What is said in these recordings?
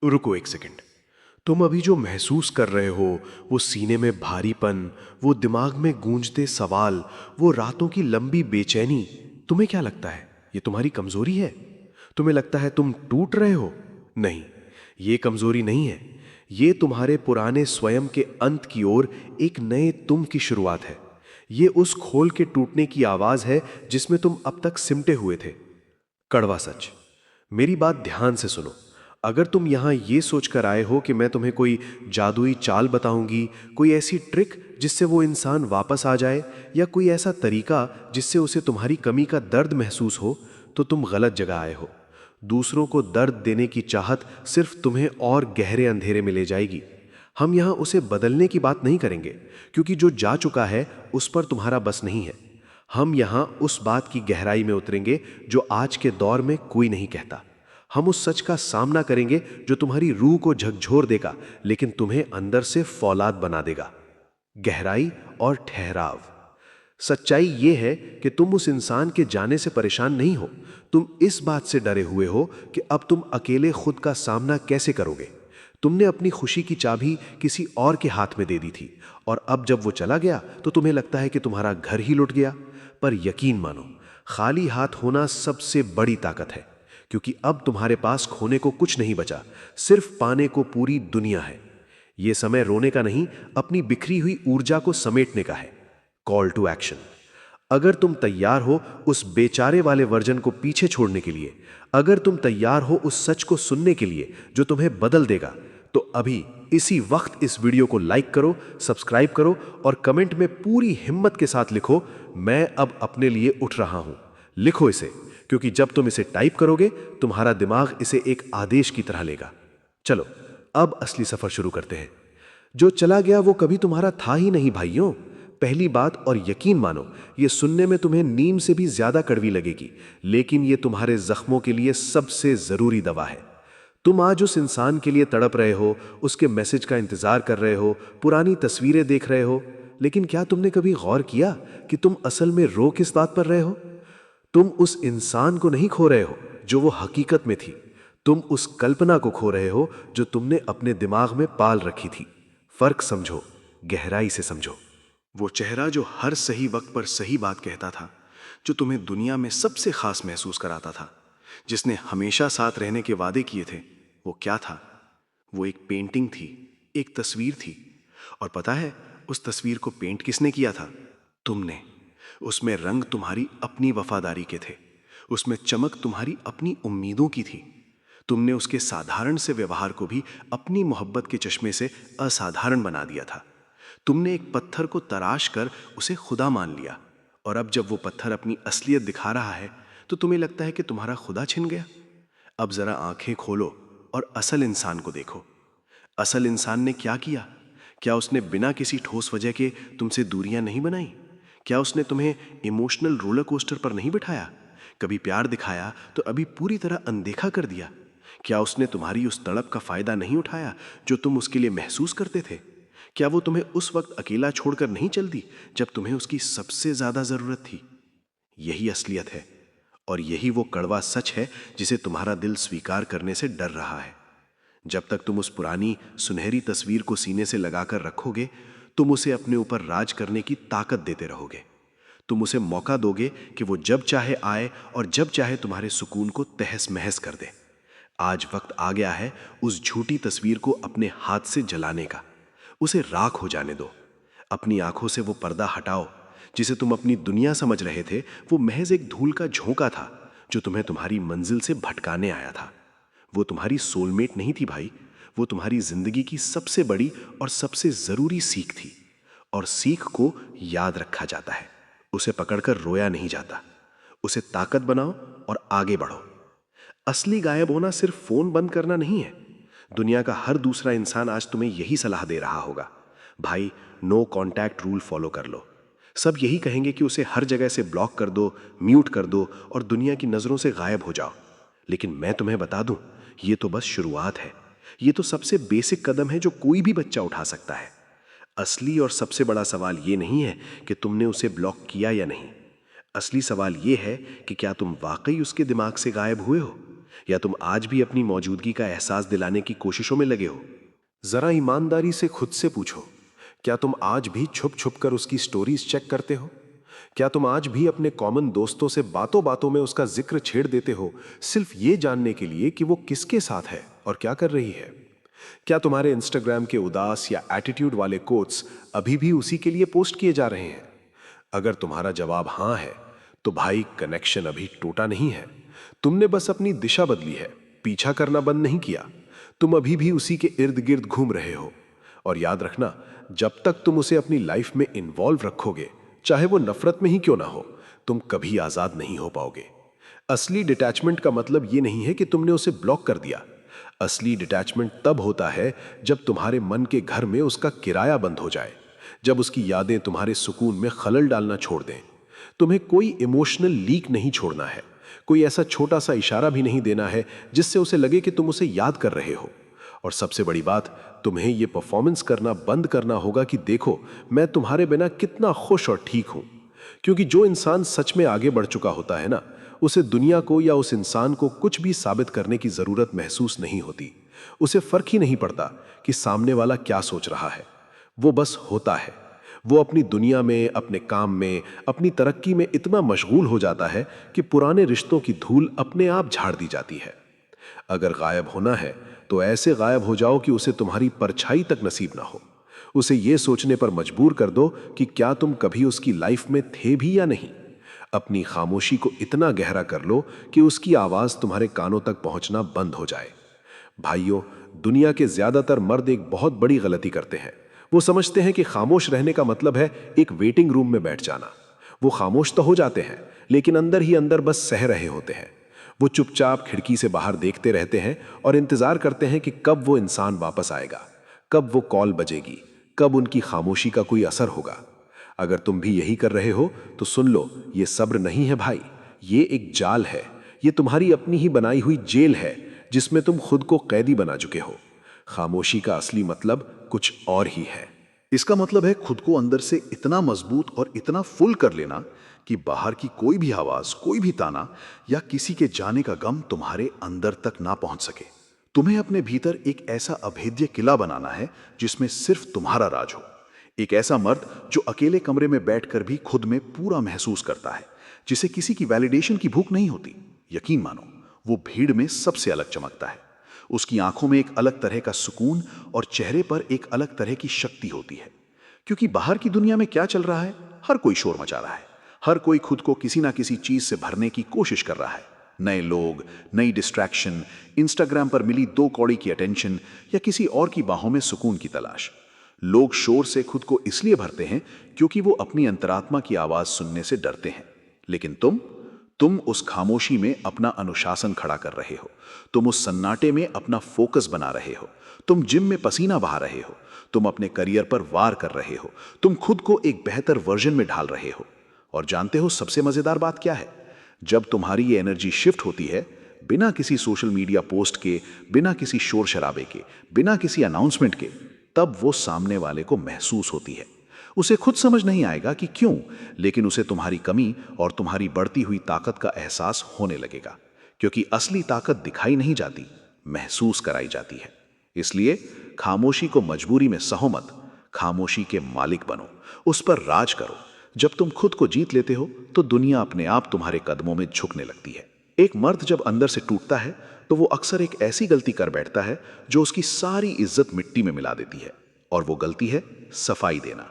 रुको एक सेकंड। तुम अभी जो महसूस कर रहे हो, वो सीने में भारीपन, वो दिमाग में गूंजते सवाल, वो रातों की लंबी बेचैनी, तुम्हें क्या लगता है ये तुम्हारी कमजोरी है? तुम्हें लगता है तुम टूट रहे हो? नहीं, ये कमजोरी नहीं है। ये तुम्हारे पुराने स्वयं के अंत की ओर एक नए तुम की शुरुआत है। ये उस खोल के टूटने की आवाज है जिसमें तुम अब तक सिमटे हुए थे। कड़वा सच। मेरी बात ध्यान से सुनो। अगर तुम यहां ये सोचकर आए हो कि मैं तुम्हें कोई जादुई चाल बताऊंगी, कोई ऐसी ट्रिक जिससे वो इंसान वापस आ जाए, या कोई ऐसा तरीका जिससे उसे तुम्हारी कमी का दर्द महसूस हो, तो तुम गलत जगह आए हो। दूसरों को दर्द देने की चाहत सिर्फ तुम्हें और गहरे अंधेरे में ले जाएगी। हम यहां उसे बदलने की बात नहीं करेंगे, क्योंकि जो जा चुका है उस पर तुम्हारा बस नहीं है। हम यहां उस बात की गहराई में उतरेंगे जो आज के दौर में कोई नहीं कहता। हम उस सच का सामना करेंगे जो तुम्हारी रूह को झकझोर देगा, लेकिन तुम्हें अंदर से फौलाद बना देगा। गहराई और ठहराव। सच्चाई यह है कि तुम उस इंसान के जाने से परेशान नहीं हो। तुम इस बात से डरे हुए हो कि अब तुम अकेले खुद का सामना कैसे करोगे। तुमने अपनी खुशी की चाबी किसी और के हाथ में दे दी थी, और अब जब वो चला गया तो तुम्हें लगता है कि तुम्हारा घर ही लुट गया। पर यकीन मानो, खाली हाथ होना सबसे बड़ी ताकत है, क्योंकि अब तुम्हारे पास खोने को कुछ नहीं बचा, सिर्फ पाने को पूरी दुनिया है। यह समय रोने का नहीं, अपनी बिखरी हुई ऊर्जा को समेटने का है। Call to action. अगर तुम तैयार हो उस बेचारे वाले वर्जन को पीछे छोड़ने के लिए, अगर तुम तैयार हो उस सच को सुनने के लिए जो तुम्हें बदल देगा, तो अभी इसी वक्त इस वीडियो को लाइक करो, सब्सक्राइब करो और कमेंट में पूरी हिम्मत के साथ लिखो, मैं अब अपने लिए उठ रहा हूं। लिखो इसे, क्योंकि जब तुम इसे टाइप करोगे तुम्हारा दिमाग इसे एक आदेश की तरह लेगा। चलो, अब असली सफर शुरू करते हैं। जो चला गया वो कभी तुम्हारा था ही नहीं भाइयों। पहली बात, और यकीन मानो ये सुनने में तुम्हें नीम से भी ज्यादा कड़वी लगेगी, लेकिन ये तुम्हारे जख्मों के लिए सबसे जरूरी दवा है। तुम आज उस इंसान के लिए तड़प रहे हो, उसके मैसेज का इंतजार कर रहे हो, पुरानी तस्वीरें देख रहे हो, लेकिन क्या तुमने कभी गौर किया कि तुम असल में रो किस बात पर रहे हो? तुम उस इंसान को नहीं खो रहे हो जो वो हकीकत में थी। तुम उस कल्पना को खो रहे हो जो तुमने अपने दिमाग में पाल रखी थी। फर्क समझो, गहराई से समझो। वो चेहरा जो हर सही वक्त पर सही बात कहता था, जो तुम्हें दुनिया में सबसे खास महसूस कराता था, जिसने हमेशा साथ रहने के वादे किए थे, वो क्या था? वो एक पेंटिंग थी, एक तस्वीर थी। और पता है उस तस्वीर को पेंट किसने किया था? तुमने। उसमें रंग तुम्हारी अपनी वफादारी के थे, उसमें चमक तुम्हारी अपनी उम्मीदों की थी। तुमने उसके साधारण से व्यवहार को भी अपनी मोहब्बत के चश्मे से असाधारण बना दिया था। तुमने एक पत्थर को तराश कर उसे खुदा मान लिया, और अब जब वो पत्थर अपनी असलियत दिखा रहा है तो तुम्हें लगता है कि तुम्हारा खुदा छिन गया। अब जरा आंखें खोलो और असल इंसान को देखो। असल इंसान ने क्या किया? क्या उसने बिना किसी ठोस वजह के तुमसे दूरियां नहीं बनाई? क्या उसने तुम्हें इमोशनल रोलर कोस्टर पर नहीं बिठाया? कभी प्यार दिखाया तो अभी पूरी तरह अनदेखा कर दिया? क्या उसने तुम्हारी उस तड़प का फायदा नहीं उठाया जो तुम उसके लिए महसूस करते थे? क्या वो तुम्हें उस वक्त अकेला छोड़कर नहीं चल दी जब तुम्हें उसकी सबसे ज्यादा जरूरत थी? यही असलियत है, और यही वो कड़वा सच है जिसे तुम्हारा दिल स्वीकार करने से डर रहा है। जब तक तुम उस पुरानी सुनहरी तस्वीर को सीने से लगाकर रखोगे, तुम उसे अपने ऊपर राज करने की ताकत देते रहोगे। तुम उसे मौका दोगे कि वो जब चाहे आए और जब चाहे तुम्हारे सुकून को तहस महस कर दे। आज वक्त आ गया है उस झूठी तस्वीर को अपने हाथ से जलाने का। उसे राख हो जाने दो। अपनी आंखों से वो पर्दा हटाओ। जिसे तुम अपनी दुनिया समझ रहे थे, वो महज एक धूल का झोंका था जो तुम्हें तुम्हारी मंजिल से भटकाने आया था। वो तुम्हारी सोलमेट नहीं थी भाई, वो तुम्हारी जिंदगी की सबसे बड़ी और सबसे जरूरी सीख थी। और सीख को याद रखा जाता है, उसे पकड़कर रोया नहीं जाता। उसे ताकत बनाओ और आगे बढ़ो। असली गायब होना सिर्फ फोन बंद करना नहीं है। दुनिया का हर दूसरा इंसान आज तुम्हें यही सलाह दे रहा होगा, भाई नो कांटेक्ट रूल फॉलो कर लो। सब यही कहेंगे कि उसे हर जगह से ब्लॉक कर दो, म्यूट कर दो और दुनिया की नजरों से गायब हो जाओ। लेकिन मैं तुम्हें बता दूं, ये तो बस शुरुआत है। ये तो सबसे बेसिक कदम है जो कोई भी बच्चा उठा सकता है। असली और सबसे बड़ा सवाल ये नहीं है कि तुमने उसे ब्लॉक किया या नहीं। असली सवाल ये है कि क्या तुम वाकई उसके दिमाग से गायब हुए हो? या तुम आज भी अपनी मौजूदगी का एहसास दिलाने की कोशिशों में लगे हो? जरा ईमानदारी से खुद से पूछो, क्या तुम आज भी छुप छुप कर उसकी स्टोरीज चेक करते हो? क्या तुम आज भी अपने कॉमन दोस्तों से बातों बातों में उसका जिक्र छेड़ देते हो, सिर्फ ये जानने के लिए कि वो किसके साथ है और क्या कर रही है? क्या तुम्हारे इंस्टाग्राम के उदास या एटीट्यूड वाले कोट्स अभी भी उसी के लिए पोस्ट किए जा रहे हैं? अगर तुम्हारा जवाब हाँ है, तो भाई कनेक्शन अभी टूटा नहीं है। तुमने बस अपनी दिशा बदली है, पीछा करना बंद नहीं किया। तुम अभी भी उसी के इर्द गिर्द घूम रहे हो। और याद रखना, जब तक तुम उसे अपनी लाइफ में इन्वॉल्व रखोगे, चाहे वो नफरत में ही क्यों ना हो, तुम कभी आजाद नहीं हो पाओगे। असली डिटैचमेंट का मतलब ये नहीं है कि तुमने उसे ब्लॉक कर दिया। असली डिटैचमेंट तब होता है जब तुम्हारे मन के घर में उसका किराया बंद हो जाए, जब उसकी यादें तुम्हारे सुकून में खलल डालना छोड़ दें। तुम्हें कोई इमोशनल लीक नहीं छोड़ना है, कोई ऐसा छोटा सा इशारा भी नहीं देना है जिससे उसे लगे कि तुम उसे याद कर रहे हो। और सबसे बड़ी बात, तुम्हें यह परफॉर्मेंस करना बंद करना होगा कि देखो, मैं तुम्हारे बिना कितना खुश और ठीक हूं। क्योंकि जो इंसान सच में आगे बढ़ चुका होता है ना, उसे दुनिया को या उस इंसान को कुछ भी साबित करने की जरूरत महसूस नहीं होती। उसे फर्क ही नहीं पड़ता कि सामने वाला क्या सोच रहा है। वो बस होता है। वो अपनी दुनिया में, अपने काम में, अपनी तरक्की में इतना मशगूल हो जाता है कि पुराने रिश्तों की धूल अपने आप झाड़ दी जाती है। अगर गायब होना है तो ऐसे गायब हो जाओ कि उसे तुम्हारी परछाई तक नसीब ना हो। उसे यह सोचने पर मजबूर कर दो कि क्या तुम कभी उसकी लाइफ में थे भी या नहीं। अपनी खामोशी को इतना गहरा कर लो कि उसकी आवाज तुम्हारे कानों तक पहुंचना बंद हो जाए। भाइयों, दुनिया के ज्यादातर मर्द एक बहुत बड़ी गलती करते हैं। वो समझते हैं कि खामोश रहने का मतलब है एक वेटिंग रूम में बैठ जाना। वो खामोश तो हो जाते हैं, लेकिन अंदर ही अंदर बस सह रहे होते हैं। वो चुपचाप खिड़की से बाहर देखते रहते हैं और इंतजार करते हैं कि कब वो इंसान वापस आएगा, कब वो कॉल बजेगी, कब उनकी खामोशी का कोई असर होगा। अगर तुम भी यही कर रहे हो तो सुन लो, ये सब्र नहीं है भाई, ये एक जाल है। ये तुम्हारी अपनी ही बनाई हुई जेल है जिसमें तुम खुद को कैदी बना चुके हो। खामोशी का असली मतलब कुछ और ही है। इसका मतलब है खुद को अंदर से इतना मजबूत और इतना फुल कर लेना कि बाहर की कोई भी आवाज, कोई भी ताना या किसी के जाने का गम तुम्हारे अंदर तक ना पहुंच सके। तुम्हें अपने भीतर एक ऐसा अभेद्य किला बनाना है जिसमें सिर्फ तुम्हारा राज हो। एक ऐसा मर्द जो अकेले कमरे में बैठकर भी खुद में पूरा महसूस करता है, जिसे किसी की वैलिडेशन की भूख नहीं होती। यकीन मानो, वो भीड़ में सबसे अलग चमकता है। उसकी आंखों में एक अलग तरह का सुकून और चेहरे पर एक अलग तरह की शक्ति होती है। क्योंकि बाहर की दुनिया में क्या चल रहा है? हर कोई शोर मचा रहा है। हर कोई खुद को किसी ना किसी चीज से भरने की कोशिश कर रहा है। नए लोग, नई डिस्ट्रैक्शन, इंस्टाग्राम पर मिली 2 कौड़ी की अटेंशन या किसी और की बाहों में सुकून की तलाश। लोग शोर से खुद को इसलिए भरते हैं क्योंकि वो अपनी अंतरात्मा की आवाज सुनने से डरते हैं। लेकिन तुम उस खामोशी में अपना अनुशासन खड़ा कर रहे हो। तुम उस सन्नाटे में अपना फोकस बना रहे हो। तुम जिम में पसीना बहा रहे हो। तुम अपने करियर पर वार कर रहे हो। तुम खुद को एक बेहतर वर्जन में ढाल रहे हो। और जानते हो सबसे मजेदार बात क्या है? जब तुम्हारी ये एनर्जी शिफ्ट होती है, बिना किसी सोशल मीडिया पोस्ट के, बिना किसी शोर शराबे के, बिना किसी अनाउंसमेंट के, तब वो सामने वाले को महसूस होती है। उसे खुद समझ नहीं आएगा कि क्यों, लेकिन उसे तुम्हारी कमी और तुम्हारी बढ़ती हुई ताकत का एहसास होने लगेगा। क्योंकि असली ताकत दिखाई नहीं जाती, महसूस कराई जाती है। इसलिए खामोशी को मजबूरी में सहो मत, खामोशी के मालिक बनो, उस पर राज करो। जब तुम खुद को जीत लेते हो तो दुनिया अपने आप तुम्हारे कदमों में झुकने लगती है। एक मर्द जब अंदर से टूटता है तो वो अक्सर एक ऐसी गलती कर बैठता है जो उसकी सारी इज्जत मिट्टी में मिला देती है, और वो गलती है सफाई देना।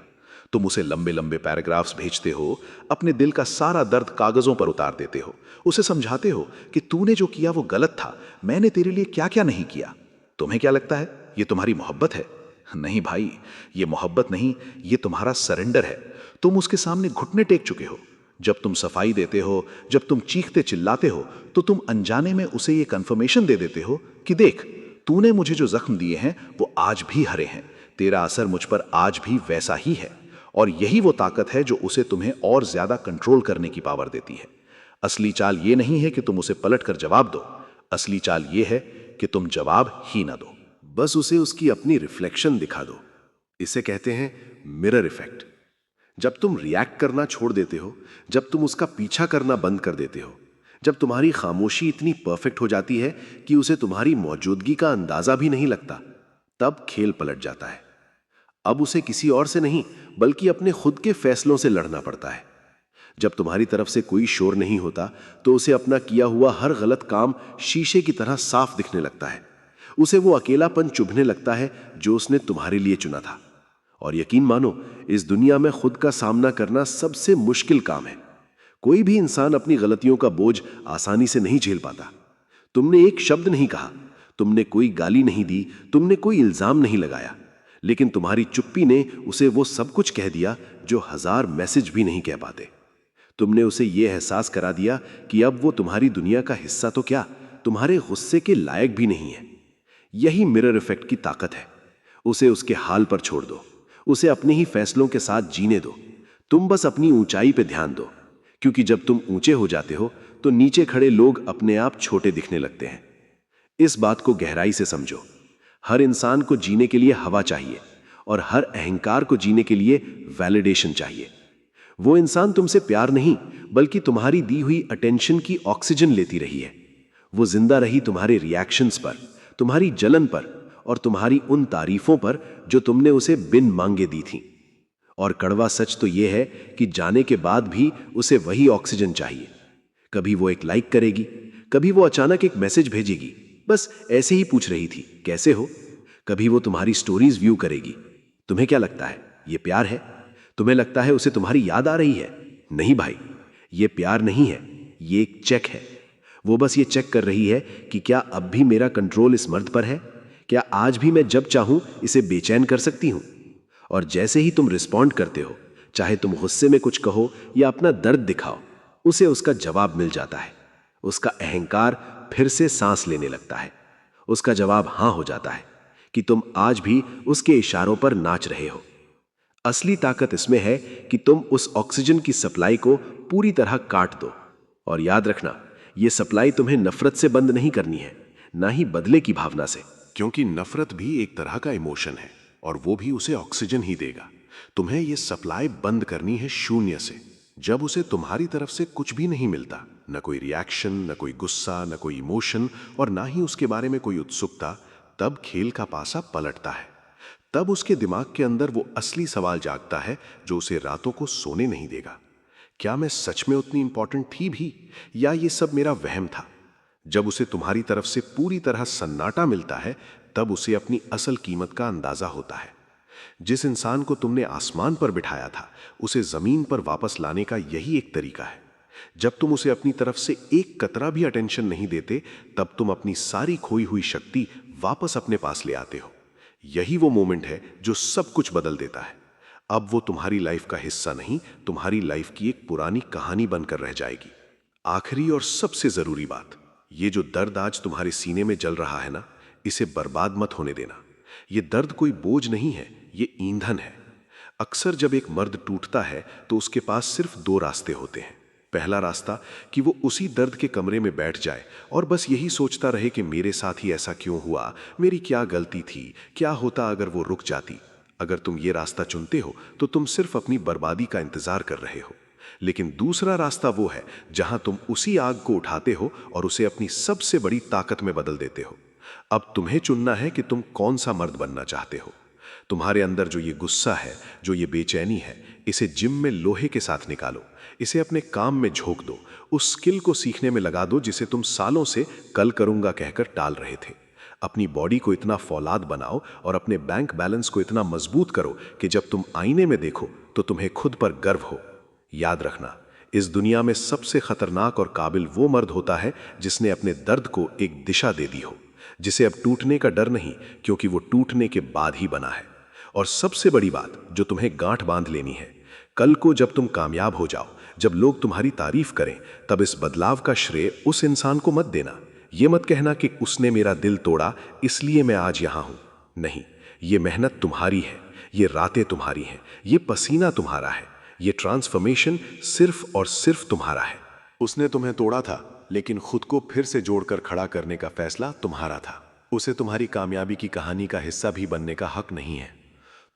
तुम उसे लंबे लंबे पैराग्राफ्स भेजते हो, अपने दिल का सारा दर्द कागजों पर उतार देते हो, उसे समझाते हो कि तूने जो किया वो गलत था, मैंने तेरे लिए क्या क्या नहीं किया। तुम्हें क्या लगता है ये तुम्हारी मोहब्बत है? नहीं भाई, ये मोहब्बत नहीं, ये तुम्हारा सरेंडर है। तुम उसके सामने घुटने टेक चुके हो। जब तुम सफाई देते हो, जब तुम चीखते चिल्लाते हो, तो तुम अनजाने में उसे ये कंफर्मेशन दे देते हो कि देख, तूने मुझे जो जख्म दिए हैं वो आज भी हरे हैं, तेरा असर मुझ पर आज भी वैसा ही है। और यही वो ताकत है जो उसे तुम्हें और ज्यादा कंट्रोल करने की पावर देती है। असली चाल ये नहीं है कि तुम उसे पलट कर जवाब दो, असली चाल ये है कि तुम जवाब ही ना दो, बस उसे उसकी अपनी रिफ्लेक्शन दिखा दो। इसे कहते हैं मिरर इफेक्ट। जब तुम रिएक्ट करना छोड़ देते हो, जब तुम उसका पीछा करना बंद कर देते हो, जब तुम्हारी खामोशी इतनी परफेक्ट हो जाती है कि उसे तुम्हारी मौजूदगी का अंदाजा भी नहीं लगता, तब खेल पलट जाता है। अब उसे किसी और से नहीं बल्कि अपने खुद के फैसलों से लड़ना पड़ता है। जब तुम्हारी तरफ से कोई शोर नहीं होता तो उसे अपना किया हुआ हर गलत काम शीशे की तरह साफ दिखने लगता है। उसे वो अकेलापन चुभने लगता है जो उसने तुम्हारे लिए चुना था। और यकीन मानो, इस दुनिया में खुद का सामना करना सबसे मुश्किल काम है। कोई भी इंसान अपनी गलतियों का बोझ आसानी से नहीं झेल पाता। तुमने एक शब्द नहीं कहा, तुमने कोई गाली नहीं दी, तुमने कोई इल्जाम नहीं लगाया, लेकिन तुम्हारी चुप्पी ने उसे वो सब कुछ कह दिया जो 1000 मैसेज भी नहीं कह पाते। तुमने उसे ये एहसास करा दिया कि अब वो तुम्हारी दुनिया का हिस्सा तो क्या, तुम्हारे गुस्से के लायक भी नहीं है। यही मिरर इफेक्ट की ताकत है। उसे उसके हाल पर छोड़ दो, उसे अपने ही फैसलों के साथ जीने दो। तुम बस अपनी ऊंचाई पे ध्यान दो, क्योंकि जब तुम ऊंचे हो जाते हो तो नीचे खड़े लोग अपने आप छोटे दिखने लगते हैं। इस बात को गहराई से समझो। हर इंसान को जीने के लिए हवा चाहिए और हर अहंकार को जीने के लिए वैलिडेशन चाहिए। वो इंसान तुमसे प्यार नहीं बल्कि तुम्हारी दी हुई अटेंशन की ऑक्सीजन लेती रही है। वो जिंदा रही तुम्हारे रिएक्शंस पर, तुम्हारी जलन पर और तुम्हारी उन तारीफों पर जो तुमने उसे बिन मांगे दी थी। और कड़वा सच तो यह है कि जाने के बाद भी उसे वही ऑक्सीजन चाहिए। कभी वो एक लाइक करेगी, कभी वो अचानक एक मैसेज भेजेगी, बस ऐसे ही पूछ रही थी कैसे हो। कभी वो तुम्हारी स्टोरीज व्यू करेगी। तुम्हें क्या लगता है ये प्यार है? तुम्हें लगता है उसे तुम्हारी याद आ रही है? नहीं भाई, ये प्यार नहीं है, ये एक चेक है। वो बस ये चेक कर रही है कि क्या अब भी मेरा कंट्रोल इस मर्द पर है, क्या आज भी मैं जब चाहूं इसे बेचैन कर सकती हूं। और जैसे ही तुम रिस्पॉन्ड करते हो, चाहे तुम गुस्से में कुछ कहो या अपना दर्द दिखाओ, उसे उसका जवाब मिल जाता है। उसका अहंकार फिर से सांस लेने लगता है। उसका जवाब हां हो जाता है कि तुम आज भी उसके इशारों पर नाच रहे हो। असली ताकत इसमें है कि तुम उस ऑक्सीजन की सप्लाई को पूरी तरह काट दो। और याद रखना, यह सप्लाई तुम्हें नफरत से बंद नहीं करनी है, ना ही बदले की भावना से। क्योंकि नफरत भी एक तरह का इमोशन है और वो भी उसे ऑक्सीजन ही देगा। तुम्हें ये सप्लाई बंद करनी है शून्य से। जब उसे तुम्हारी तरफ से कुछ भी नहीं मिलता, न कोई रिएक्शन, न कोई गुस्सा, न कोई इमोशन और ना ही उसके बारे में कोई उत्सुकता, तब खेल का पासा पलटता है। तब उसके दिमाग के अंदर वो असली सवाल जागता है जो उसे रातों को सोने नहीं देगा। क्या मैं सच में उतनी इंपॉर्टेंट थी भी, या ये सब मेरा वहम था? जब उसे तुम्हारी तरफ से पूरी तरह सन्नाटा मिलता है, तब उसे अपनी असल कीमत का अंदाजा होता है। जिस इंसान को तुमने आसमान पर बिठाया था, उसे जमीन पर वापस लाने का यही एक तरीका है। जब तुम उसे अपनी तरफ से एक कतरा भी अटेंशन नहीं देते, तब तुम अपनी सारी खोई हुई शक्ति वापस अपने पास ले आते हो। यही वो मोमेंट है जो सब कुछ बदल देता है। अब वो तुम्हारी लाइफ का हिस्सा नहीं, तुम्हारी लाइफ की एक पुरानी कहानी बनकर रह जाएगी। आखिरी और सबसे जरूरी बात, ये जो दर्द आज तुम्हारे सीने में जल रहा है ना, इसे बर्बाद मत होने देना। ये दर्द कोई बोझ नहीं है, ये ईंधन है। अक्सर जब एक मर्द टूटता है तो उसके पास सिर्फ 2 रास्ते होते हैं। पहला रास्ता कि वो उसी दर्द के कमरे में बैठ जाए और बस यही सोचता रहे कि मेरे साथ ही ऐसा क्यों हुआ, मेरी क्या गलती थी, क्या होता अगर वो रुक जाती। अगर तुम ये रास्ता चुनते हो तो तुम सिर्फ अपनी बर्बादी का इंतजार कर रहे हो। लेकिन दूसरा रास्ता वो है जहां तुम उसी आग को उठाते हो और उसे अपनी सबसे बड़ी ताकत में बदल देते हो। अब तुम्हें चुनना है कि तुम कौन सा मर्द बनना चाहते हो। तुम्हारे अंदर जो ये गुस्सा है, जो ये बेचैनी है, इसे जिम में लोहे के साथ निकालो। इसे अपने काम में झोंक दो। उस स्किल को सीखने में लगा दो जिसे तुम सालों से कल करूंगा कहकर टाल रहे थे। अपनी बॉडी को इतना फौलाद बनाओ और अपने बैंक बैलेंस को इतना मजबूत करो कि जब तुम आईने में देखो तो तुम्हें खुद पर गर्व हो। याद रखना, इस दुनिया में सबसे खतरनाक और काबिल वो मर्द होता है जिसने अपने दर्द को एक दिशा दे दी हो, जिसे अब टूटने का डर नहीं, क्योंकि वो टूटने के बाद ही बना है। और सबसे बड़ी बात जो तुम्हें गांठ बांध लेनी है, कल को जब तुम कामयाब हो जाओ, जब लोग तुम्हारी तारीफ करें, तब इस बदलाव का श्रेय उस इंसान को मत देना। ये मत कहना कि उसने मेरा दिल तोड़ा इसलिए मैं आज यहां हूं। नहीं, ये मेहनत तुम्हारी है, ये रातें तुम्हारी हैं, ये पसीना तुम्हारा है, ये ट्रांसफॉर्मेशन सिर्फ और सिर्फ तुम्हारा है। उसने तुम्हें तोड़ा था, लेकिन खुद को फिर से जोड़कर खड़ा करने का फैसला तुम्हारा था। उसे तुम्हारी कामयाबी की कहानी का हिस्सा भी बनने का हक नहीं है।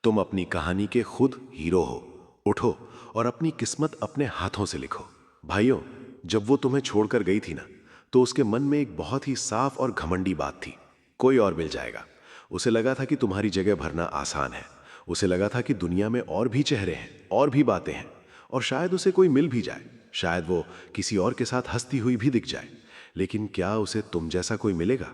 तुम अपनी कहानी के खुद हीरो हो। उठो और अपनी किस्मत अपने हाथों से लिखो। भाइयों, जब वो तुम्हें छोड़कर गई थी ना, तो उसके मन में एक बहुत ही साफ और घमंडी बात थी, कोई और मिल जाएगा। उसे लगा था कि तुम्हारी जगह भरना आसान है। उसे लगा था कि दुनिया में और भी चेहरे हैं, और भी बातें हैं, और शायद उसे कोई मिल भी जाए, शायद वो किसी और के साथ हंसती हुई भी दिख जाए। लेकिन क्या उसे तुम जैसा कोई मिलेगा?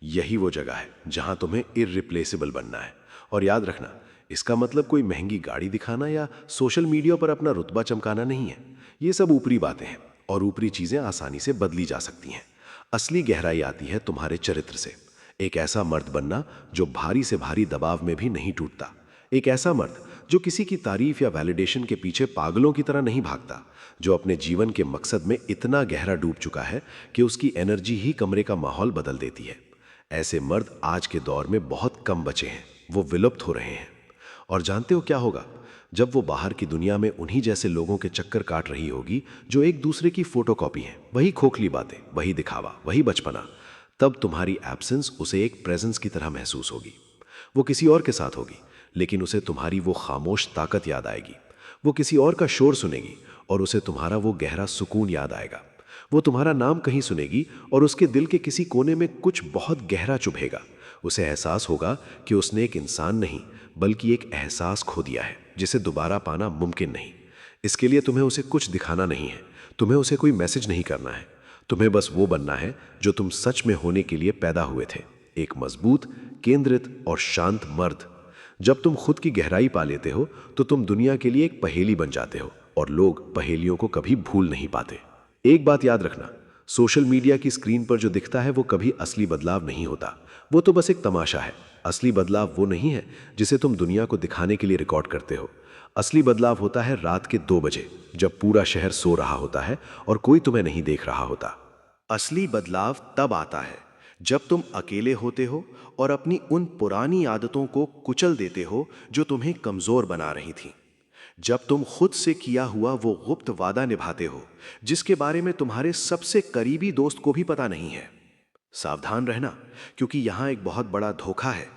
यही वो जगह है जहां तुम्हें इररिप्लेसेबल बनना है। और याद रखना, इसका मतलब कोई महंगी गाड़ी दिखाना या सोशल मीडिया पर अपना रुतबा चमकाना नहीं है। ये सब ऊपरी बातें हैं, और ऊपरी चीजें आसानी से बदली जा सकती हैं। असली गहराई आती है तुम्हारे चरित्र से। एक ऐसा मर्द बनना जो भारी से भारी दबाव में भी नहीं टूटता। एक ऐसा मर्द जो किसी की तारीफ या वैलिडेशन के पीछे पागलों की तरह नहीं भागता, जो अपने जीवन के मकसद में इतना गहरा डूब चुका है कि उसकी एनर्जी ही कमरे का माहौल बदल देती है। ऐसे मर्द आज के दौर में बहुत कम बचे हैं, वो विलुप्त हो रहे हैं। और जानते हो क्या होगा? जब वो बाहर की दुनिया में उन्हीं जैसे लोगों के चक्कर काट रही होगी जो एक दूसरे की फोटोकॉपी हैं, वही खोखली बातें, वही दिखावा, वही बचपना, तब तुम्हारी एब्सेंस उसे एक प्रेजेंस की तरह महसूस होगी। वो किसी और के साथ होगी, लेकिन उसे तुम्हारी वो खामोश ताकत याद आएगी। वो किसी और का शोर सुनेगी और उसे तुम्हारा वो गहरा सुकून याद आएगा। वो तुम्हारा नाम कहीं सुनेगी और उसके दिल के किसी कोने में कुछ बहुत गहरा चुभेगा। उसे एहसास होगा कि उसने एक इंसान नहीं, बल्कि एक एहसास खो दिया है जिसे दोबारा पाना मुमकिन नहीं। इसके लिए तुम्हें उसे कुछ दिखाना नहीं है, तुम्हें उसे कोई मैसेज नहीं करना है। तुम्हें बस वो बनना है जो तुम सच में होने के लिए पैदा हुए थे, एक मजबूत, केंद्रित और शांत मर्द। जब तुम खुद की गहराई पा लेते हो तो तुम दुनिया के लिए एक पहेली बन जाते हो, और लोग पहेलियों को कभी भूल नहीं पाते। एक बात याद रखना, सोशल मीडिया की स्क्रीन पर जो दिखता है वो कभी असली बदलाव नहीं होता। वो तो बस एक तमाशा है। असली बदलाव वो नहीं है जिसे तुम दुनिया को दिखाने के लिए रिकॉर्ड करते हो। असली बदलाव होता है रात के 2 बजे, जब पूरा शहर सो रहा होता है और कोई तुम्हें नहीं देख रहा होता। असली बदलाव तब आता है जब तुम अकेले होते हो और अपनी उन पुरानी आदतों को कुचल देते हो जो तुम्हें कमजोर बना रही थीं। जब तुम खुद से किया हुआ वो गुप्त वादा निभाते हो जिसके बारे में तुम्हारे सबसे करीबी दोस्त को भी पता नहीं है। सावधान रहना, क्योंकि यहां एक बहुत बड़ा धोखा है।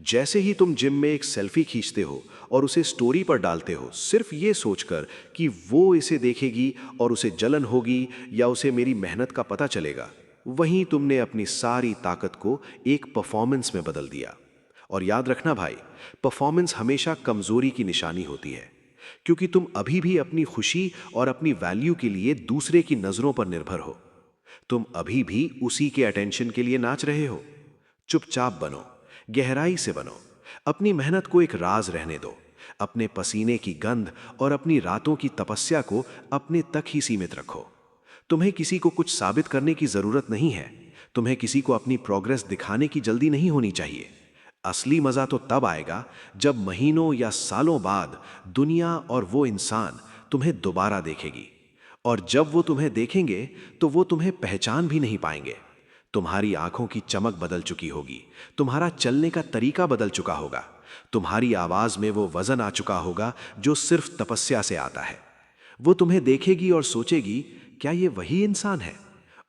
जैसे ही तुम जिम में एक सेल्फी खींचते हो और उसे स्टोरी पर डालते हो सिर्फ ये सोचकर कि वो इसे देखेगी और उसे जलन होगी या उसे मेरी मेहनत का पता चलेगा, वहीं तुमने अपनी सारी ताकत को एक परफॉर्मेंस में बदल दिया। और याद रखना भाई, परफॉर्मेंस हमेशा कमजोरी की निशानी होती है, क्योंकि तुम अभी भी अपनी खुशी और अपनी वैल्यू के लिए दूसरे की नजरों पर निर्भर हो। तुम अभी भी उसी के अटेंशन के लिए नाच रहे हो। चुपचाप बनो, गहराई से बनो, अपनी मेहनत को एक राज रहने दो, अपने पसीने की गंध और अपनी रातों की तपस्या को अपने तक ही सीमित रखो। तुम्हें किसी को कुछ साबित करने की जरूरत नहीं है, तुम्हें किसी को अपनी प्रोग्रेस दिखाने की जल्दी नहीं होनी चाहिए। असली मजा तो तब आएगा जब महीनों या सालों बाद दुनिया और वो इंसान तुम्हें दोबारा देखेगी, और जब वो तुम्हें देखेंगे तो वो तुम्हें पहचान भी नहीं पाएंगे। तुम्हारी आंखों की चमक बदल चुकी होगी, तुम्हारा चलने का तरीका बदल चुका होगा, तुम्हारी आवाज में वो वजन आ चुका होगा जो सिर्फ तपस्या से आता है। वो तुम्हें देखेगी और सोचेगी, क्या ये वही इंसान है?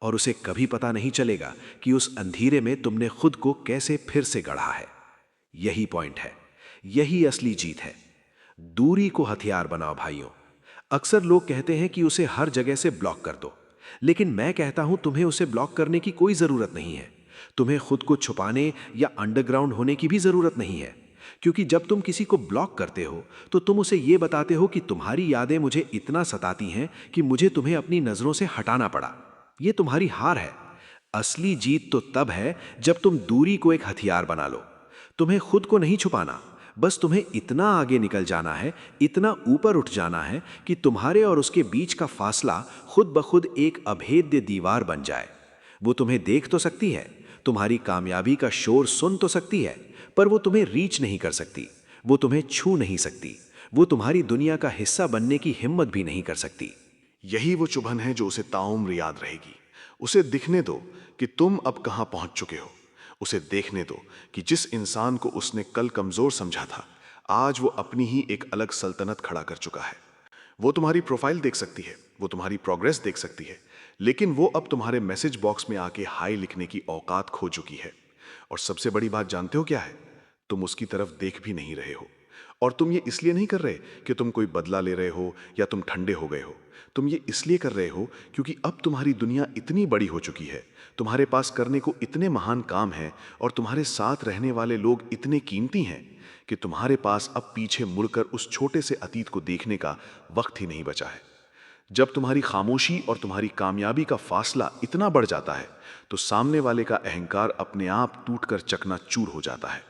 और उसे कभी पता नहीं चलेगा कि उस अंधेरे में तुमने खुद को कैसे फिर से गढ़ा है। यही पॉइंट है, यही असली जीत है। दूरी को हथियार बनाओ भाइयों। अक्सर लोग कहते हैं कि उसे हर जगह से ब्लॉक कर दो, लेकिन मैं कहता हूं तुम्हें उसे ब्लॉक करने की कोई जरूरत नहीं है। तुम्हें खुद को छुपाने या अंडरग्राउंड होने की भी जरूरत नहीं है, क्योंकि जब तुम किसी को ब्लॉक करते हो तो तुम उसे यह बताते हो कि तुम्हारी यादें मुझे इतना सताती हैं कि मुझे तुम्हें अपनी नजरों से हटाना पड़ा। यह तुम्हारी हार है। असली जीत तो तब है जब तुम दूरी को एक हथियार बना लो। तुम्हें खुद को नहीं छुपाना, बस तुम्हें इतना आगे निकल जाना है, इतना ऊपर उठ जाना है कि तुम्हारे और उसके बीच का फासला खुद ब खुद एक अभेद्य दीवार बन जाए। वो तुम्हें देख तो सकती है, तुम्हारी कामयाबी का शोर सुन तो सकती है, पर वो तुम्हें रीच नहीं कर सकती, वो तुम्हें छू नहीं सकती, वो तुम्हारी दुनिया का हिस्सा बनने की हिम्मत भी नहीं कर सकती। यही वो चुभन है जो उसे ताउम्र याद रहेगी। उसे दिखने दो कि तुम अब कहां पहुंच चुके हो। उसे देखने दो कि जिस इंसान को उसने कल कमजोर समझा था, आज वो अपनी ही एक अलग सल्तनत खड़ा कर चुका है। वो तुम्हारी प्रोफाइल देख सकती है, वो तुम्हारी प्रोग्रेस देख सकती है, लेकिन वो अब तुम्हारे मैसेज बॉक्स में आके हाई लिखने की औकात खो चुकी है। और सबसे बड़ी बात जानते हो क्या है? तुम उसकी तरफ देख भी नहीं रहे हो। और तुम ये इसलिए नहीं कर रहे कि तुम कोई बदला ले रहे हो या तुम ठंडे हो गए हो। तुम ये इसलिए कर रहे हो क्योंकि अब तुम्हारी दुनिया इतनी बड़ी हो चुकी है, तुम्हारे पास करने को इतने महान काम हैं और तुम्हारे साथ रहने वाले लोग इतने कीमती हैं कि तुम्हारे पास अब पीछे मुड़कर उस छोटे से अतीत को देखने का वक्त ही नहीं बचा है। जब तुम्हारी खामोशी और तुम्हारी कामयाबी का फासला इतना बढ़ जाता है तो सामने वाले का अहंकार अपने आप टूटकर चकनाचूर हो जाता है।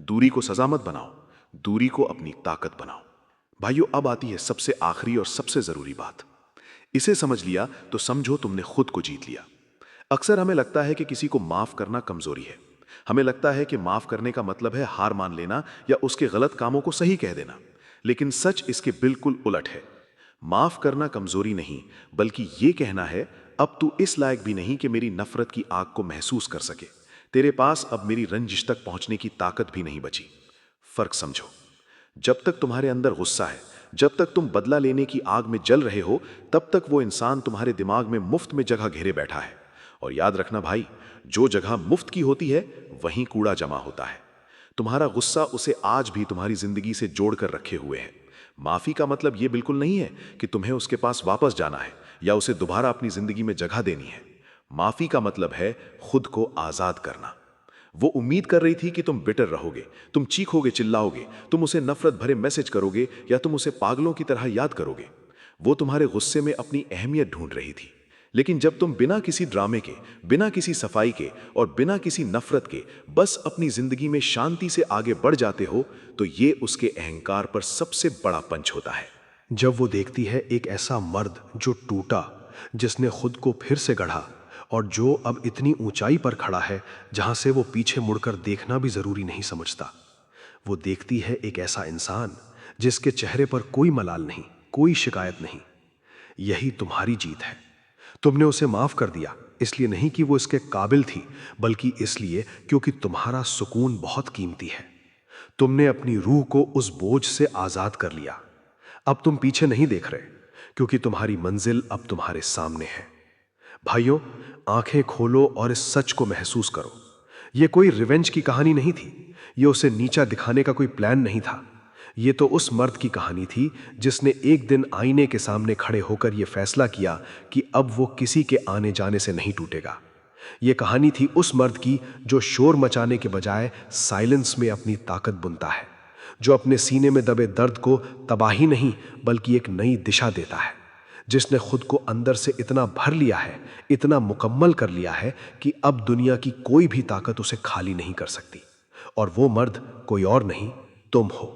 दूरी को सजा मत बनाओ, दूरी को अपनी ताकत बनाओ। भाइयों, अब आती है सबसे आखिरी और सबसे जरूरी बात। इसे समझ लिया तो समझो तुमने खुद को जीत लिया। अक्सर हमें लगता है कि किसी को माफ करना कमजोरी है। हमें लगता है कि माफ करने का मतलब है हार मान लेना या उसके गलत कामों को सही कह देना, लेकिन सच इसके बिल्कुल उलट है। माफ करना कमजोरी नहीं, बल्कि ये कहना है अब तू इस लायक भी नहीं कि मेरी नफरत की आग को महसूस कर सके। तेरे पास अब मेरी रंजिश तक पहुंचने की ताकत भी नहीं बची। फर्क समझो। जब तक तुम्हारे अंदर गुस्सा है, जब तक तुम बदला लेने की आग में जल रहे हो, तब तक वो इंसान तुम्हारे दिमाग में मुफ्त में जगह घेरे बैठा है। और याद रखना भाई, जो जगह मुफ्त की होती है वहीं कूड़ा जमा होता है। तुम्हारा गुस्सा उसे आज भी तुम्हारी जिंदगी से जोड़कर रखे हुए है। माफी का मतलब यह बिल्कुल नहीं है कि तुम्हें उसके पास वापस जाना है या उसे दोबारा अपनी जिंदगी में जगह देनी है। माफी का मतलब है खुद को आजाद करना। वो उम्मीद कर रही थी कि तुम बिटर रहोगे, तुम चीखोगे, चिल्लाओगे, तुम उसे नफरत भरे मैसेज करोगे या तुम उसे पागलों की तरह याद करोगे। वो तुम्हारे गुस्से में अपनी अहमियत ढूंढ रही थी। लेकिन जब तुम बिना किसी ड्रामे के, बिना किसी सफाई के और बिना किसी नफरत के बस अपनी जिंदगी में शांति से आगे बढ़ जाते हो, तो ये उसके अहंकार पर सबसे बड़ा पंच होता है। जब वो देखती है एक ऐसा मर्द जो टूटा, जिसने खुद को फिर से गढ़ा और जो अब इतनी ऊंचाई पर खड़ा है जहां से वो पीछे मुड़कर देखना भी जरूरी नहीं समझता। वो देखती है एक ऐसा इंसान जिसके चेहरे पर कोई मलाल नहीं, कोई शिकायत नहीं। यही तुम्हारी जीत है। तुमने उसे माफ कर दिया, इसलिए नहीं कि वो इसके काबिल थी, बल्कि इसलिए क्योंकि तुम्हारा सुकून बहुत कीमती है। तुमने अपनी रूह को उस बोझ से आजाद कर लिया। अब तुम पीछे नहीं देख रहे, क्योंकि तुम्हारी मंजिल अब तुम्हारे सामने है। भाइयों, आंखें खोलो और इस सच को महसूस करो। यह कोई रिवेंज की कहानी नहीं थी, यह उसे नीचा दिखाने का कोई प्लान नहीं था। यह तो उस मर्द की कहानी थी जिसने एक दिन आईने के सामने खड़े होकर यह फैसला किया कि अब वो किसी के आने जाने से नहीं टूटेगा। यह कहानी थी उस मर्द की जो शोर मचाने के बजाय साइलेंस में अपनी ताकत बुनता है, जो अपने सीने में दबे दर्द को तबाही नहीं बल्कि एक नई दिशा देता है, जिसने खुद को अंदर से इतना भर लिया है, इतना मुकम्मल कर लिया है कि अब दुनिया की कोई भी ताकत उसे खाली नहीं कर सकती। और वो मर्द कोई और नहीं, तुम हो।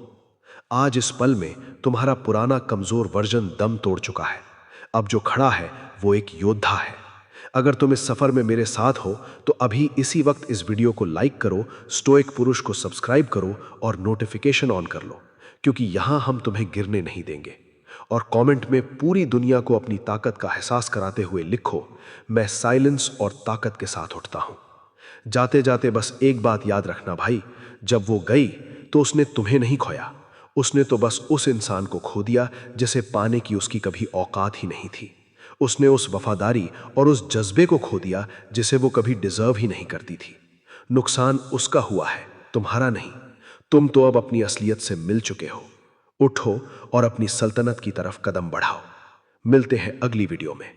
आज इस पल में तुम्हारा पुराना कमजोर वर्जन दम तोड़ चुका है। अब जो खड़ा है वो एक योद्धा है। अगर तुम इस सफर में मेरे साथ हो तो अभी इसी वक्त इस वीडियो को लाइक करो, स्टोइक पुरुष को सब्सक्राइब करो और नोटिफिकेशन ऑन कर लो, क्योंकि यहां हम तुम्हें गिरने नहीं देंगे। और कमेंट में पूरी दुनिया को अपनी ताकत का एहसास कराते हुए लिखो, मैं साइलेंस और ताकत के साथ उठता हूं। जाते जाते बस एक बात याद रखना भाई, जब वो गई तो उसने तुम्हें नहीं खोया, उसने तो बस उस इंसान को खो दिया जिसे पाने की उसकी कभी औकात ही नहीं थी। उसने उस वफादारी और उस जज्बे को खो दिया जिसे वो कभी डिजर्व ही नहीं करती थी। नुकसान उसका हुआ है, तुम्हारा नहीं। तुम तो अब अपनी असलियत से मिल चुके हो। उठो और अपनी सल्तनत की तरफ कदम बढ़ाओ। मिलते हैं अगली वीडियो में।